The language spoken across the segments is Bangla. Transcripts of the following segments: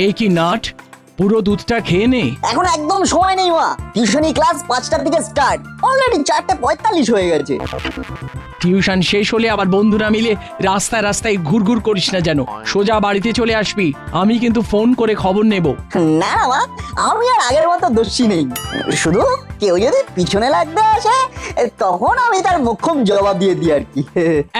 এই কি নাট, পুরো দুধটা খেয়ে নে। এখন একদম সময় নেই মা, টিউশনি ক্লাস 5টার দিকে স্টার্ট, অলরেডি 4:45 হয়ে গেছে। টিউশন শেষ হলে আবার বন্ধুরা মিলে রাস্তায় রাস্তায় ঘুরঘুর করিস না যেন, সোজা বাড়িতে চলে আসবি। আমি কিন্তু ফোন করে খবর নেব। না না মা, আমি আর আগের মতো দোষী নেই, শুধু কেউ যদি পিছনে লাগতে আসে তখন আমি তার মোক্ষম জবাব দিয়ে দিই আর কি।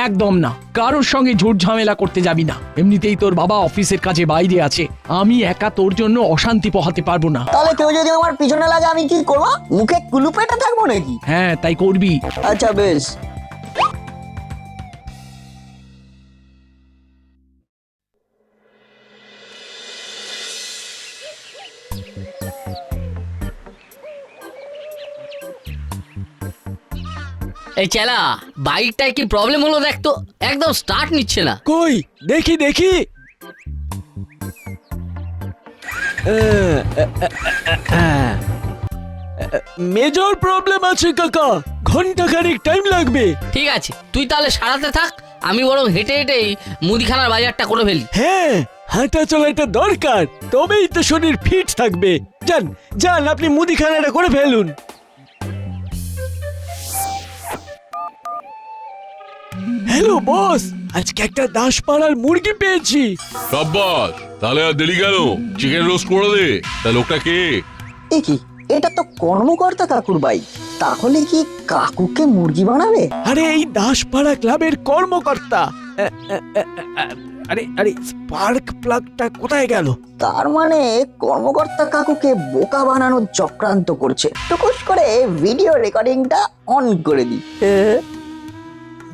একদম না, কারোর সঙ্গে ঝুট ঝামেলা করতে যাবি না। এমনিতেই তোর বাবা অফিসের কাজে বাইরে আছে, আমি একা তোর জন্য অশান্তি পোহাতে পারবো না। তাহলে কেউ যদি আমার পিছনে লাগে আমি কি করবো? মুখে কুলু পেটে থাকবো নাকি? হ্যাঁ, তাই করবি। আচ্ছা বেশ। এই চেলা, বাইকটায় কি প্রবলেম হলো দেখ তো, একদম স্টার্ট নিচ্ছে না। কই দেখি দেখি। মেজর প্রবলেম আছে কাকা, ঘন্টাখানেক টাইম লাগবে। ঠিক আছে, তুই তাহলে সারাতে থাক, আমি বরং হেঁটে হেঁটেই মুদিখানার বাজারটা করে ফেলি। হ্যাঁ, হাঁটা চলাটা দরকার, তবেই তো শরীর ফিট থাকবে। যান যান, আপনি মুদিখানাটা করে ফেলুন। হ্যালো বস, আজকে একটা দাসপাড়ার মুরগি পেয়েছি। সাব্বাস, তাহলে আর দেরি কেন? চিকেন রোস্ট করে দে। তা লোকটা কে? এ কি, এটা তো কর্মকর্তা কাকুর বাইক, তাহলে কি কাকুকে মুরগি বানাবে? আরে এই দাসপাড়া ক্লাবের কর্মকর্তা। আরে আরে, স্পার্ক প্লাগটা কোথায় গেল? তার মানে কর্মকর্তা কাকুকে বোকা বানানোর চক্রান্ত করছে। টুকুস করে ভিডিও রেকর্ডিংটা অন করে দি।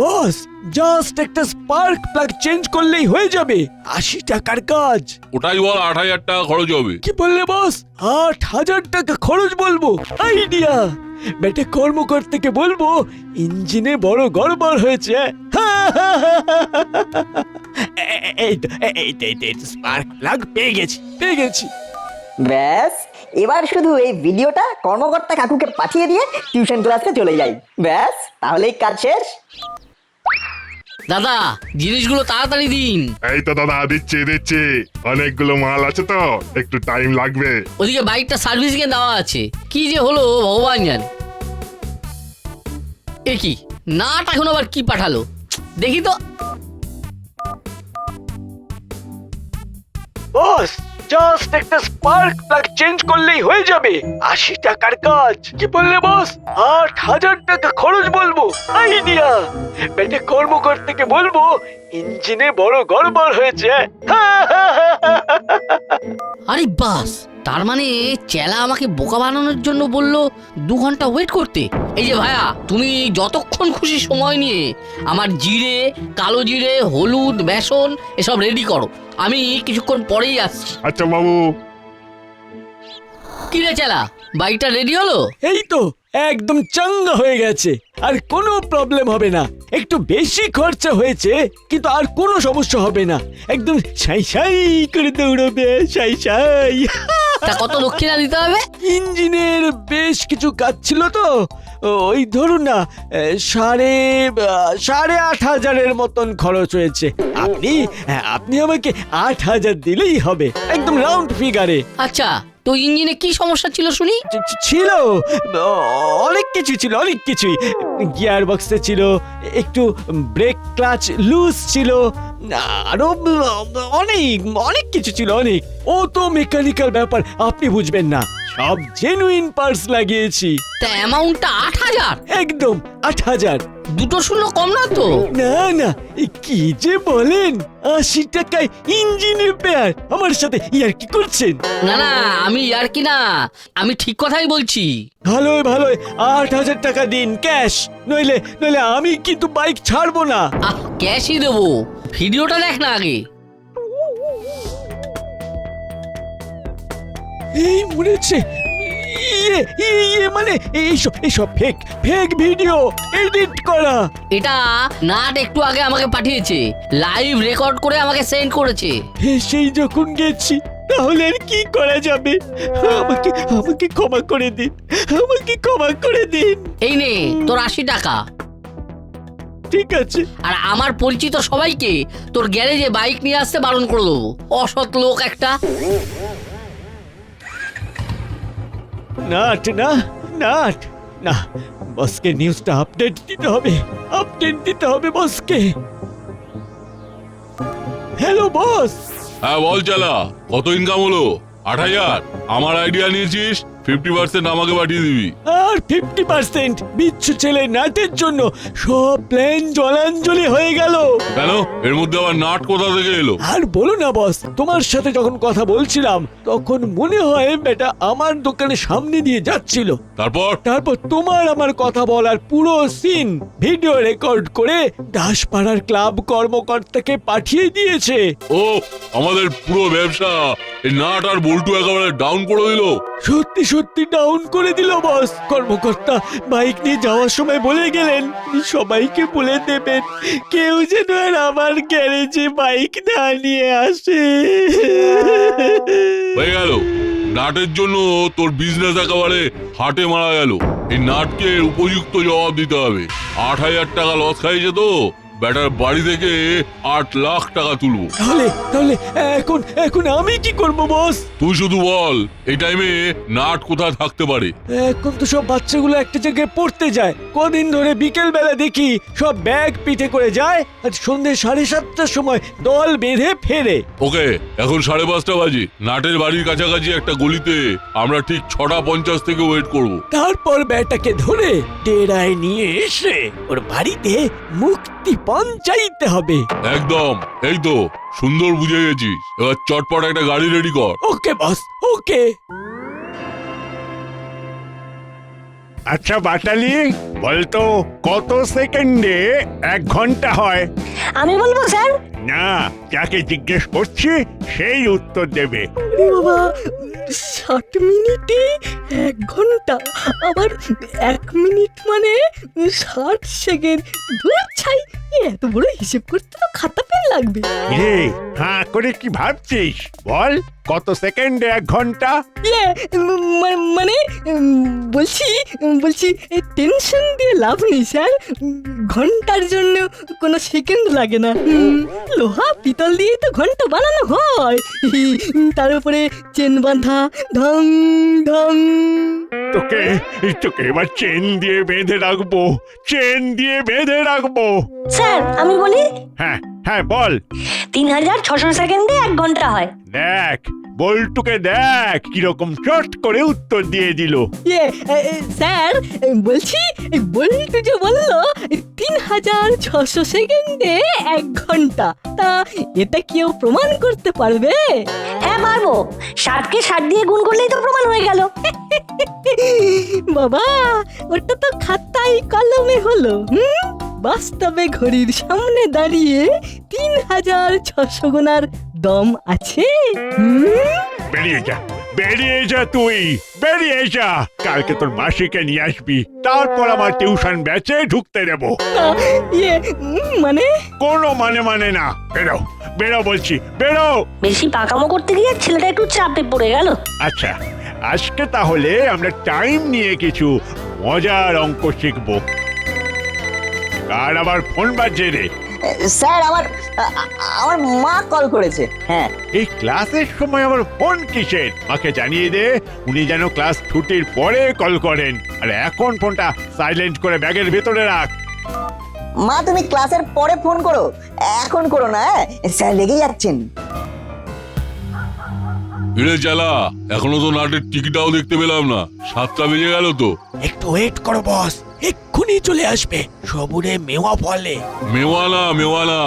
বস, জাস্ট একটা স্পার্ক প্লাগ চেঞ্জ করলেই হয়ে যাবে, 80 টাকার কাজ। ওটাই বল 8,000 টাকা খরচ হবে। কি বললে বস? 8,000 টাকা খরচ বলবো? আইডিয়া! বেটে কর্মকর্তাকে বলবো ইঞ্জিনে বড় গড়বড় হয়েছে। এই তো স্পার্ক প্লাগ পেয়ে গেছি। ব্যাস, এবার শুধু এই ভিডিওটা কর্মকর্তা কাকুকে পাঠিয়ে দিয়ে টিউশন ক্লাসে চলে যাই। ব্যাস, তাহলেই কাজ শেষ। দাদা, জিনিসগুলো তাড়াতাড়ি দিন। এই তো দাদা, দিচ্ছি। অনেকগুলো মাল আছে তো একটু টাইম লাগবে। ওদিকে বাইকটা সার্ভিসিং এ দেওয়া আছে, কি যে হলো ভগবান জানে। এ কি, নাট এখন আবার কি পাঠালো দেখি তো। বস, জাস্ট একটা স্পার্ক প্লাগ চেঞ্জ করলেই হয়ে যাবে, 80 টাকার কাজ। কি বললে বস? 8,000 টাকা খরচ বলবো? আইডিয়া! বেটে কর্মকর্তাকে বলবো ইঞ্জিনে বড় গড়বড় হয়েছে। আরে বাস, তার মানে চেলা আমাকে বোকা বানানোর জন্য বললো 2 ঘন্টা ওয়েট করতে। এই যে ভাইয়া, তুমি যতক্ষণ খুশি সময় নিয়ে আমার জিরে, কালো জিরে, হলুদ, বেসন এসব রেডি করো, আমি কিছুক্ষণ পরেই আসছি। আচ্ছা বাবু। কি রে চেলা, বাইকটা রেডি হলো? এই তো একদম চাঙ্গা হয়ে গেছে, আর কোনো প্রবলেম হবে না। একটু বেশি খরচা হয়েছে, কিন্তু আর কোনো সমস্যা হবে না। একদম সাই সাই করে দৌড়বে, সাই সাই। তা কত দক্ষিণা দিতে হবে? ইঞ্জিনের বেশ কিছু কাজ ছিল তো, ওই ধরুন না 8,500 মতন খরচ হয়েছে। আপনি আমাকে 8,000 দিলেই হবে, একদম রাউন্ড ফিগারে। আচ্ছা, তো ইঞ্জিনে কি সমস্যা ছিল শুনি? ছিল অনেক কিছুই। গিয়ার বক্সে ছিল, একটু ব্রেক ক্লাচ লুজ ছিল, আরো অনেক কিছু ছিল, অনেক। ও তো মেকানিক্যাল ব্যাপার, আপনি বুঝবেন না। সব জেনুইন পার্টস লাগিয়েছি। তা অ্যামাউন্টটা 8,000? একদম 8,000। দুটো শূন্য কম না তো? না, কি যে বলেন, 80 টাকায় ইঞ্জিন রিপেয়ার? আমার সাথে ইয়ার্কি করছেন? না, আমি আর কি না, আমি ঠিক কথাই বলছি। ভালোই 8,000 টাকা দিন ক্যাশ, নইলে আমি কিন্তু বাইক ছাড়বো না। ক্যাশই দেবো, ভিডিওটা দেখ না আগে। এই মরেছে, মানে এইসব ফেক ভিডিও এডিট করা। এটা নাট একটু আগে আমাকে পাঠিয়েছে, লাইভ রেকর্ড করে আমাকে সেন্ড করেছে। সেই যখন গেছি, তাহলে আর কি করা যাবে? আমাকে ক্ষমা করে দিন, এই নে তোর 80 টাকা। ঠিক আছে। আর আমার পরিচিত সবাইকে তোর গ্যারেজে বাইক নিয়ে আসতে বারণ করে দেবো। অসৎ লোক একটা। নাট না, নাট না, বসকে নিউজটা আপডেট দিতে হবে, আপডেট দিতে হবে বসকে। Hello boss. হ্যাঁ বল চালা, কত ইনকাম হলো? 8,000। আমার আইডিয়া নিয়েছিস, 50% আমাকে পাঠিয়ে দিবি। আর 50% বিচ্ছু ছেলে নাটের জন্য সব প্ল্যান জলাঞ্জলি হয়ে গেল। কেন, এর মধ্যে আবার নাট কোথা থেকে এলো? আর বলো না বস, তোমার সাথে যখন কথা বলছিলাম তখন মনে হয় বেটা আমার দোকানের সামনে দিয়ে যাচ্ছিল। তারপর তোমার আমার কথা বলার পুরো সিন ভিডিও রেকর্ড করে দাসপাড়ার ক্লাব কর্মকর্তাকে পাঠিয়ে দিয়েছে। ও, আমাদের পুরো ব্যবসা এই নাট আর বল্টু একেবারে ডাউন করে দিল। সত্যি সত্যি ডাউন করে দিল বস। কর্মকর্তা বাইক নিয়ে যাওয়ার সময় বলে গেলেন সবাইকে বলে দেবেন কেউ যেন আর আমার গ্যারেজে বাইক না নিয়ে আসে। হয়ে গেল, নাটের জন্য তোর বিজনেস একেবারে হাটে মারা গেল। এই নাটকে উপযুক্ত জবাব দিতে হবে। 8,000 টাকা লস খাইছে তো, ব্যাটার বাড়ি থেকে 8 লাখ টাকা তুলবো। তাহলে এখন এখন আমি কি করব বস? তুই শুধু বল, এই টাইমে নাট কোথায় থাকতে পারে? এখন তো সব বাচ্চাগুলো একটা জায়গায় পড়তে যায়। কদিন ধরে বিকেল বেলা দেখি সব ব্যাগ পিঠে করে যায় আর সন্ধ্যে 7:30টার সময় দল বেঁধে ফেরে। ওকে, এখন 5:30 বাজে। নাটের বাড়ির কাছাকাছি একটা গলিতে আমরা ঠিক 6:50 থেকে ওয়েট করব। তারপর ব্যাটাকে ধরে ডেরায় নিয়ে এসে ওর বাড়িতে মুক্তি চাইতে হবে। একদম, এই তো সুন্দর বুঝে গেছিস। এবার চটপট একটা গাড়ি রেডি কর। ওকে বস, ওকে। আচ্ছা বাটালি, বলতো কত সেকেন্ডে 1 ঘন্টা হয়? আমি বলবো স্যার। না, যাকে জিজ্ঞেস করছি সেই উত্তর দেবে। বাবা, 60 মিনিটে 1 ঘন্টা, আবার 1 মিনিট মানে 60 সেকেন্ড। দূর ছাই, এত বড় হিসেব করতে তো খাতা পেন লাগবে। রে, হ্যাঁ করে কি ভাবছিস? বল কত সেকেন্ডে 1 ঘন্টা? মানে বলছি টেনশন দিয়ে লাভ নেই স্যার। ঘন্টার জন্য কোনো সেকেন্ড লাগে না। লোহা পিতল দিয়ে তো ঘন্টা বানানো হয়, তার উপরে চেন বাঁধা, ঢং ঢং। তোকে তোকে এবার চেন দিয়ে বেঁধে রাখবো, চেন দিয়ে বেঁধে রাখবো। স্যার আমি বলি, হ্যাঁ হ্যাঁ বল। 3600 সেকেন্ডে 1 ঘন্টা হয়। দেখ বল্টুকে দেখ কিরকম চট করে উত্তর দিয়ে দিল। স্যার বলছি, বল্টু যে বললো 3600 সেকেন্ডে 1 ঘন্টা, তা এটা কেউ প্রমাণ করতে পারবে? হ্যাঁ পারবো, 60কে 60 দিয়ে গুণ করলেই তো প্রমাণ হয়ে গেল। বাবা, ওটা তো খাতায় কলমে হলো, বাস্তবে ঘড়ির সামনে দাঁড়িয়ে 3600 গোনার দম আছে। বেরিয়ে যা, বেরিয়ে যা, তুই বেরিয়ে যা। কালকে তোর মাসিকে নিয়ে আসবি, তারপর আমার টিউশন ব্যাচে ঢুকতে দেবো। মানে কোনো মানে না। বেরো বেরো বলছি, বেরো। বেশি পাকামো করতে গিয়ে ছেলেটা একটু চাপে পড়ে গেল। আচ্ছা, আজকে তাহলে আমরা টাইম নিয়ে কিছু মজার অঙ্ক শিখবো। আর আবার ফোন বাজছে রে। স্যার আমার মা কল করেছে। হ্যাঁ, এই ক্লাসের সময় আবার ফোন কিসের? মাকে জানিয়ে দে উনি যেন ক্লাস ছুটির পরে কল করেন। আর এখন ফোনটা সাইলেন্ট করে ব্যাগের ভেতরে রাখ। মা তুমি ক্লাসের পরে ফোন করো, এখন করো না। স্যার লেগে যাচ্ছেন। হিরে চালা, এখনো তো নাটের টিকিটাও দেখতে পেলাম না। 7টা বেজে গেল তো। একটু ওয়েট করো বস, এক্ষুনি চলে আসবে। সবুরে মেওয়া ফলে। মেওয়া না,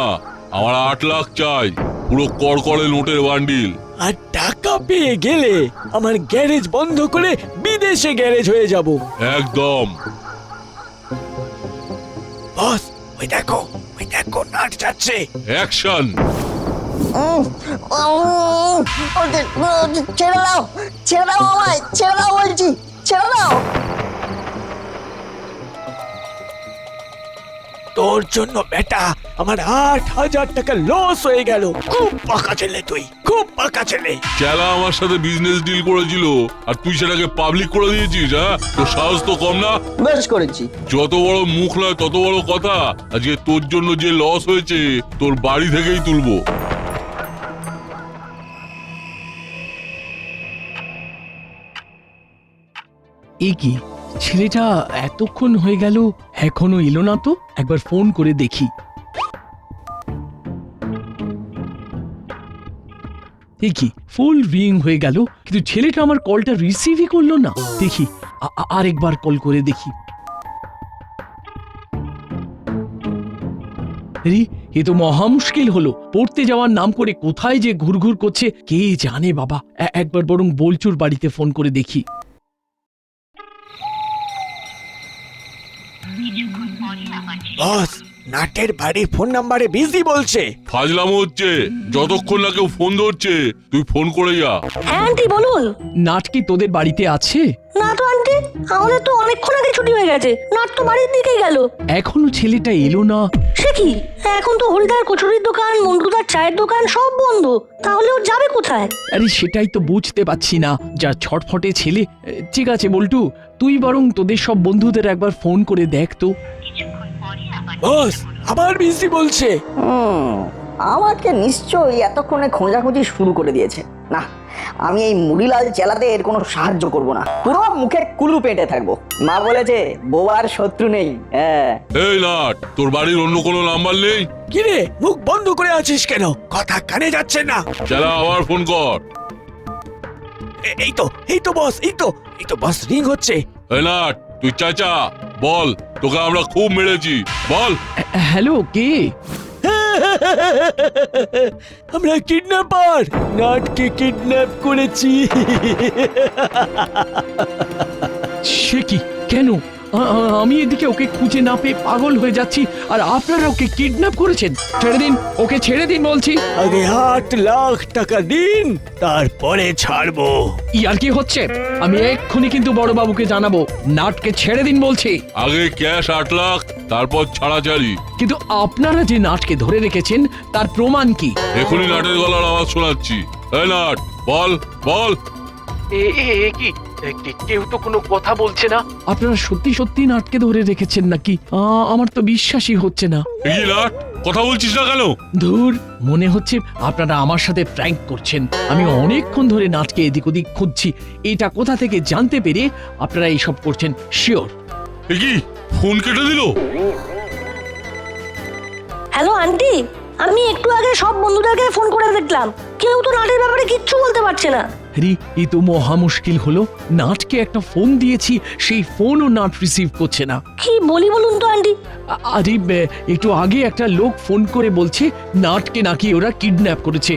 আমার 8 লাখ চাই, পুরো কড়কড়ে নোটের বান্ডিল। আর টাকা পেয়ে গেলে আমার গ্যারেজ বন্ধ করে বিদেশে গ্যারেজ হয়ে যাব। একদম। বস, ওই দেখো নাট যাচ্ছে। অ্যাকশন। ছেড়ে দাও, ছেড়ে দাও আমায়, ছেড়ে দাও বলছি, ছেড়ে দাও। তোর জন্য বেটা আমার 8,000 টাকা লস হয়ে গেল। খুব পাকা ছেলে তুই, খুব পাকা ছেলে। চেলা আমার সাথে বিজনেস ডিল করেছিল আর তুই সেটাকে পাবলিক করে দিয়েছিস, হ্যাঁ? তোর সাহস তো কম না? বেশ করেছি। যত বড় মুখ নয় তত বড় কথা। আজকে তোর জন্য যে লস হয়েছে তোর বাড়ি থেকেই তুলবো। এ কি, ছেলেটা এতক্ষণ হয়ে গেল এখনো এলো না তো? একবার ফোন করে দেখি। এ কি, ফুল রিং হয়ে গেল কিন্তু ছেলেটা আমার কলটা রিসিভই করলো না। দেখি আরেকবার কল করে দেখি। এ তো মহা মুশকিল হলো। পড়তে যাওয়ার নাম করে কোথায় যে ঘুরঘুর করছে কে জানে বাবা। একবার বরং বলচুর বাড়িতে ফোন করে দেখি। বস, নাটের বাড়ির ফোন নাম্বারে বিজি বলছে। ফাজলামো হচ্ছে। যতক্ষণ না কেউ ফোন ধরছে তুই ফোন করে যা। হ্যাঁ আন্টি বলুন। নাট কি তোদের বাড়িতে আছে? না তো আন্টি, আমাদের তো অনেকক্ষণ আগে ছুটি হয়ে গেছে। নাট তো বাড়ির দিকেই গেল। এখনো ছেলেটা এলো না। সে কি, এখন তো হরিদার কচুরির দোকান, মন্টুদার চায়ের দোকান সব বন্ধ। তাহলে ও যাবে কোথায়? আরে সেটাই তো বুঝতে পারছি না। যা ছটফটে ছেলে। ঠিক আছে বল্টু, তুই বরং তোদের সব বন্ধুদের একবার ফোন করে দেখ তো। বস, আবার বিজি বলছে। আমাকে নিশ্চয়ই এতক্ষণে খোঁজাখুঁজি শুরু করে দিয়েছে। না, আমি এই মুড়িলাল চেলাদের কোনো সাহায্য করব না। পুরো মুখে কুলু পেটে থাকবো। মা বলেছে বোবার শত্রু নেই। হ্যাঁ। এই নাট, তোর বাড়ির অন্য কোনো নাম্বার নেই? কিরে, মুখ বন্ধ করে আছিস কেন? কথা কানে যাচ্ছে না। চেলা আবার ফোন কর। এই তো বস, এই তো বস, রিং হচ্ছে। এই নাট, তুই চাচা বল, তোকে আমরা খুব মেরেছি, বল। হ্যালো, কে? আমরা কিডন্যাপার, নাটকে কিডন্যাপ করেছি। সে কি, কেন? আমি এদিকে ওকে খুঁজে না পেয়ে পাগল হয়ে যাচ্ছি আর আপনারা ওকে কিডন্যাপ করেছেন। ছেড়ে দিন, ওকে ছেড়ে দিন বলছি। আগে 8 লাখ টাকা দিন, তারপরে ছাড়বো। ইয়ার কি হচ্ছে? আমি এক্ষুনি কিন্তু বড় বাবুকে জানাবো। নাটকে ছেড়ে দিন বলছি। আগে ক্যাশ 8 লাখ, তারপর ছাড়াছাড়ি। কিন্তু আপনারা যে নাটকে ধরে রেখেছেন তার প্রমাণ কি? এখনই নাটের গলার আওয়াজ শোনাচ্ছি। এই নাট, বল বল। কেউ তো কোনো কথা বলছে না। আপনারা সত্যি সত্যি নাটকে ধরে রেখেছেন নাকি? আমার তো বিশ্বাসই হচ্ছে না। এই নাট, কথা বলছিস না কেন? ধুর, মনে হচ্ছে আপনারা আমার সাথে প্র্যাঙ্ক করছেন। আমি অনেকক্ষণ ধরে নাটকে এদিক ওদিক খুঁজছি। এটা কোথা থেকে জানতে পেরে আপনারা এইসব করছেন শিওর। এ কি, ফোন কেটে দিল? হ্যালো আন্টি, আমি একটু আগে সব বন্ধুদেরকে ফোন করে দেখলাম। কেউ তো নাটের ব্যাপারে কিচ্ছু বলতে পারছে না। আরে এ তো মহা মুশকিল হলো। নাটকে একটা ফোন দিয়েছি, সেই ফোনও নাট রিসিভ করছে না। কি বলি বলুন তো আন্টি? আরে একটু আগে একটা লোক ফোন করে বলছে নাটকে নাকি ওরা কিডন্যাপ করেছে।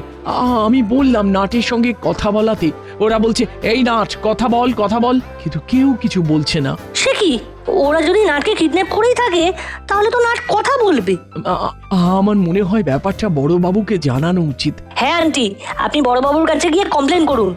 আমি বললাম নাটের সঙ্গে কথা বলাতে ওরা বলছে এই নাট কথা বল কথা বল, কিন্তু কেউ কিছু বলছে না। সে কি, ওরা যদি নাটকে কিডন্যাপ করেই থাকে তাহলে তো নাট কথা বলবে। আমার মনে হয় ব্যাপারটা বড় বাবুকে জানানো উচিত। হ্যাঁ আন্টি, আপনি বড়বাবুর কাছে গিয়ে কমপ্লেন করুন।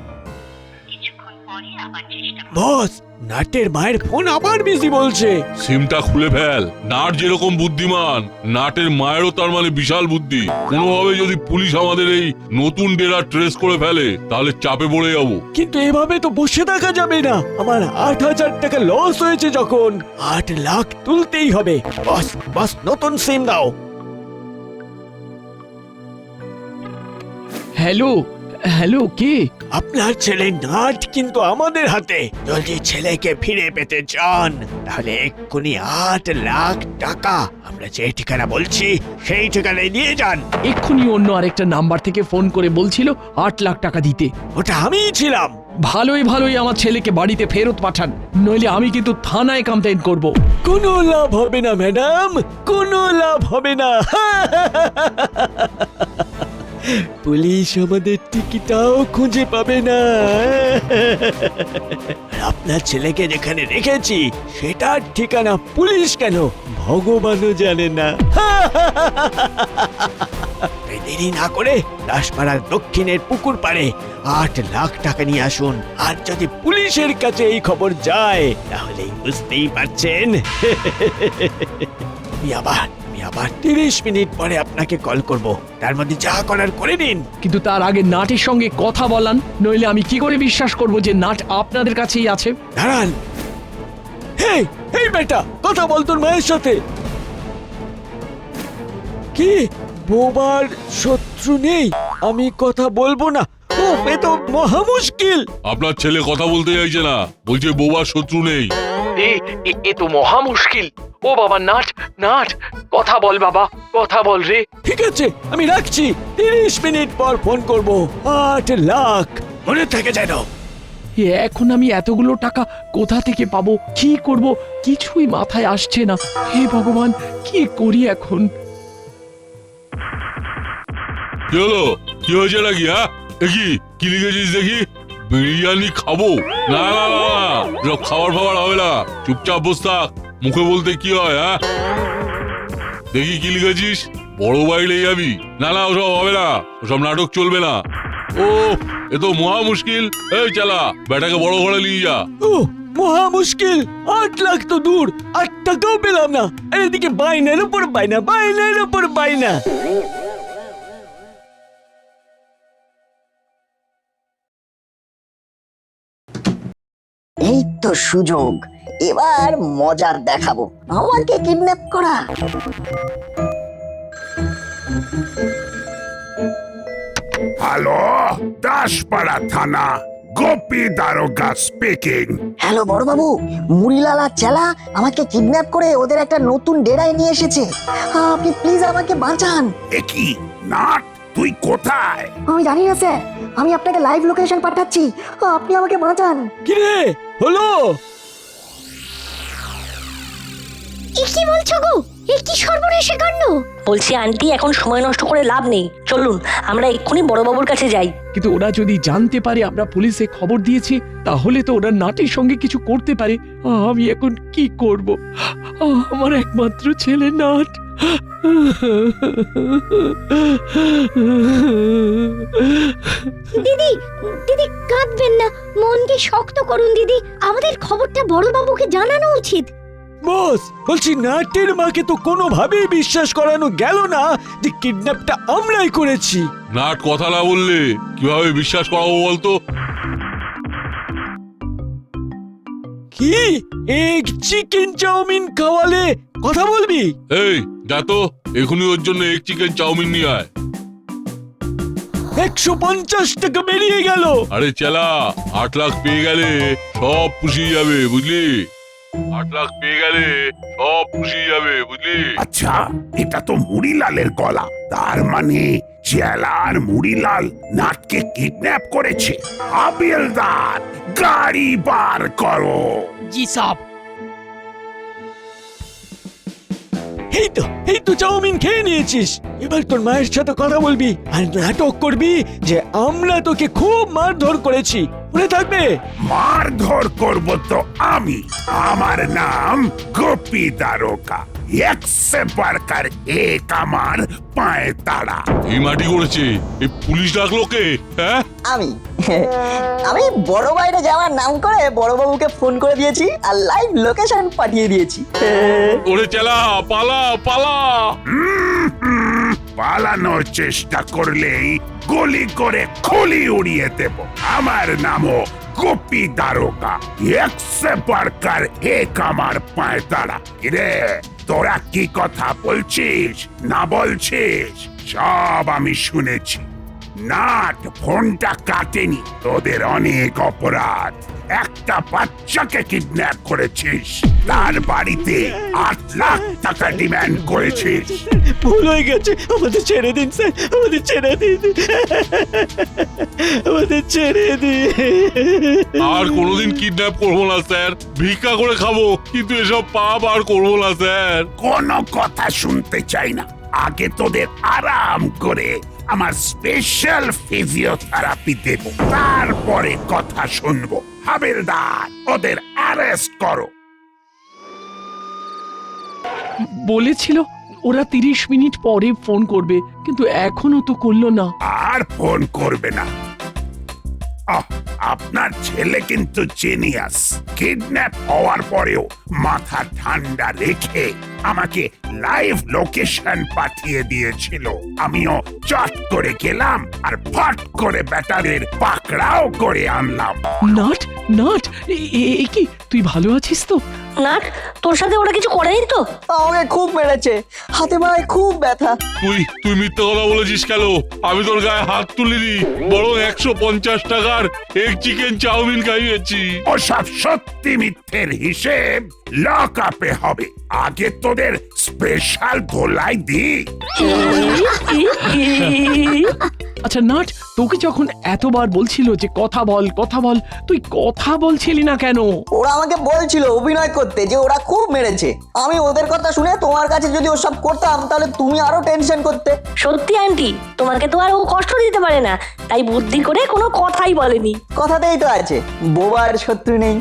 বস, নাটের মায়ের ফোন আবার বিজি বলছে। সিমটা খুলে ফেল। নাট যেরকম বুদ্ধিমান, নাটের মায়েরও তার মানে বিশাল বুদ্ধি। কোনোভাবে যদি পুলিশ আমাদের এই নতুন ডেরা ট্রেস করে ফেলে তাহলে চাপে পড়ে যাব। কিন্তু এভাবে তো বসে থাকা যাবে না। আমার 8,000 টাকা লস হয়েছে যখন, 8 লাখ তুলতেই হবে। বস বস, নতুন সিম দাও। হ্যালো হ্যালো, কে? আপনার ছেলে নাট কিন্তু আমাদের হাতে। যদি ছেলেকে ফিরে পেতে চান তাহলে এক্ষুনি 8 লাখ টাকা আমরা যে ঠিকানা বলছি সেই ঠিকানায় নিয়ে যান। এক্ষুনি অন্য আরেকটা নাম্বার থেকে ফোন করে বলছিল 8 লাখ টাকা দিতে। ওটা আমিই ছিলাম। ভালোই ভালোই আমার ছেলেকে বাড়িতে ফেরত পাঠান, নইলে আমি কিন্তু থানায় কমপ্লেন করব। কোনো লাভ হবে না ম্যাডাম, কোনো লাভ হবে না। পুলিশ আমাদের টিকিটাও খুঁজে পাবে না। আপনার ছেলেকে যেখানে রেখেছি সেটার ঠিকানা পুলিশ কেন ভগবানও জানে না। দেরি না করে দাসপাড়ার দক্ষিণের পুকুর পাড়ে 8 লাখ টাকা নিয়ে আসুন। আর যদি পুলিশের কাছে এই খবর যায় তাহলে বুঝতেই পারছেন। আমি আবার 30 মিনিট পরে আপনাকে কল করব। তার মধ্যে যা করার করে নিন। কিন্তু তার আগে নাটের সঙ্গে কথা বলান, নইলে আমি কি করে বিশ্বাস করব যে নাট আপনাদের কাছেই আছে? দাঁড়ান। হেই হেই বেটা, কথা বল তোর মায়ের সাথে। কি বোবার শত্রু নেই? আমি কথা বলবো না? ও এ তো মহা মুশকিল। আপনার ছেলে কথা বলতে চাইছে না, বলছে বোবার শত্রু নেই। এ তো মহা মুশকিল। ও বাবা, নাট নাট, কথা বল বাবা, কথা বল রে। ঠিক আছে, আমি রাখছি। 30 মিনিট পর ফোন করব। 8 লাখ মনে থাকে যেন। এখন আমি এতগুলো টাকা কোথা থেকে পাবো, কি করব, কিছুই মাথায় আসছে না। হে ভগবান, কি করি এখন? কি হলো? কি হয়েছে নাকি? হ্যাঁ, কি লিখেছিস দেখি? বিরিয়ানি খাবো? না না না না, এসব খাবার ফাবার হবে না, চুপচাপ বস থাক। মুখে বলতে কি হয়? হ্যাঁ, দেখি কি লিখেছিস। বড় বাইরে যাবি? না না, ওসব হবে না, ওসব নাটক চলবে না। ও, এ তো মহা মুশকিল। এই চালা, বেটাকে বড় ঘরে নিয়ে যা। ও মহা মুশকিল। 8 লাখ তো দূর, 8 টাকাও পেলাম না। আর এদিকে বাইনার উপর বাইনা, বাইনার উপর বাইনা। এই তো সুযোগ, এবার মজার দেখাবো। আমাকে কিডন্যাপ করা। হ্যালো, দাসপাড়া থানা, গোপী দারোগা স্পিকিং। হ্যালো বড়বাবু, মুড়িলাল আর চেলা আমাকে কিডন্যাপ করে ওদের একটা নতুন ডেরায় নিয়ে এসেছে। আপনি প্লিজ আমাকে বাঁচান। একই নাট, তুই কোথায়? আমি জানি না স্যার, আমি আপনাকে লাইভ লোকেশন পাঠাচ্ছি, আপনি আমাকে বাঁচান। কি রে হলো? কি বলছো গো? এ কি সর্বনাশে কাণ্ড! বলছি আন্টি, এখন সময় নষ্ট করে লাভ নেই, চলুন আমরা এক্ষুনি বড়বাবুর কাছে যাই। কিন্তু ওরা যদি জানতে পারে আমরা পুলিশে খবর দিয়েছি, তাহলে তো ওরা নাটের সঙ্গে কিছু করতে পারে। আমি এখন কি করব? আমার একমাত্র ছেলে নাট। দিদি, দিদি কাঁদবেন না, মনকে শক্ত করুন দিদি। আমাদের খবরটা বড়বাবুকে জানানো উচিত। বস, বলছি নাটের মাকে তো কোনোভাবেই বিশ্বাস করানো গেল না যে কিডন্যাপটা আমরাই করেছি। নাট কথা না বললে কিভাবে বিশ্বাস করাবো বলতো? কি এক চিকেন চাউমিন খাওয়ালে কথা বলবি? এই যা তো, এখনই ওর জন্য এক চিকেন চাউমিন নিয়ে আয়। 150 টাকা বেরিয়ে গেল। আরে চেলা, 8 লাখ পেয়ে গেলে সব পুষিয়ে যাবে, বুঝলি? 8 লাখ পেয়ে গেলে সব পুষিয়ে যাবে, বুঝলি? আচ্ছা, এটা তো মুড়িলালের গলা। তার মানে চেলা আর মুড়িলাল নাটকে কিডন্যাপ করেছে। হাবিলদার, গাড়ি বার করো। জি সাব। এই তো চাউমিন খেয়ে নিয়েছিস। এবার তোর মায়ের সাথে কথা বলবি আর নাটক করবি যে আমরা তোকে খুব মারধর করেছি, মনে থাকবে? মারধর করব তো আমি। আমার নাম গোপী দারোগা। একবার এক আমার পায়ে তাড়া। এই মাটি করেছে, এই পুলিশ ডাকলো কে? হ্যাঁ, আমি আমি বড় বাইরে যাওয়ার নাম করে বড়বাবুকে ফোন করে দিয়েছি আর লাইভ লোকেশন পাঠিয়ে দিয়েছি। ওরে চেলা, পালা পালা। পালানোর চেষ্টা করলেই গুলি করে খুলি উড়িয়ে দেব। আমার নামও গোপী দারোগা। একবার এক আমার পায়ে তাড়া। রে, তোরা কি কথা বলছিস না বলছিস সব আমি শুনেছি। নাট ফোনটা কাটেনি। তোদের অনেক অপরাধ। একটা বাচ্চাকে কিডন্যাপ করেছিস, তার বাড়িতে 8 লাখ টাকা ডিমান্ড করেছিস। ভুল হয়ে গেছে, আমাদের ছেড়ে দিন স্যার, আমাদের ছেড়ে দিন, আমাদের ছেড়ে দিন। আর কোনোদিন কিডন্যাপ করবো না স্যার, ভিক্ষা করে খাবো, কিন্তু এসব পাপ আর করবো না স্যার। কোনো কথা শুনতে চাই না। আগে তোদের আরাম করে আমার স্পেশাল ফিজিওথেরাপি দেব, তারপরে কথা শুনবো। হাবিলদার, ওদের অ্যারেস্ট করো। বলেছিল ওরা 30 মিনিট পরে ফোন করবে, কিন্তু এখনো তো করলো না। আর ফোন করবে না। আপনার ছেলে কিন্তু জিনিয়াস। কিডন্যাপ হওয়ার পরেও মাথা ঠান্ডা রেখে আমাকে লাইভ লোকেশন পাঠিয়ে দিয়েছিল। আমিও চট করে গেলাম আর ফট করে ব্যাটাদের পাকড়াও করে আনলাম। নাট নাট এ কি তুই ভালো আছিস তো? নাট, তোর সাথে ওরা কিছু করেনি তো? আমাকে খুব মেরেছে, হাতে পায়ে খুব ব্যথা। তুই মিথ্যে কথা বলেছিস কেন? আমি তোর গায়ে হাত তুলিনি, বরং 150 টাকার এক চিকেন চাউমিন খাইয়েছি। ওসব সত্যি মিথ্যের হিসেব লক আপে হবে। আগে তোদের স্পেশাল ধোলাই দি। আচ্ছা নাট, তোকে যখন এতবার বলছিল যে কথা বল কথা বল, তুই কথা বলছিলি না কেন? ওরা আমাকে বলছিল অভিনয় করতে যে ওরা খুব মেরেছে। আমি ওদের কথা শুনে তোমার কাছে যদি ওসব করতাম তাহলে তুমি আরো টেনশন করতে। সত্যি আন্টি, তোমাকে তো আর ও কষ্ট দিতে পারে না, তাই বুদ্ধি করে কোনো কথাই বলেনি। কথাতেই তো আছে, বোবার শত্রু নেই।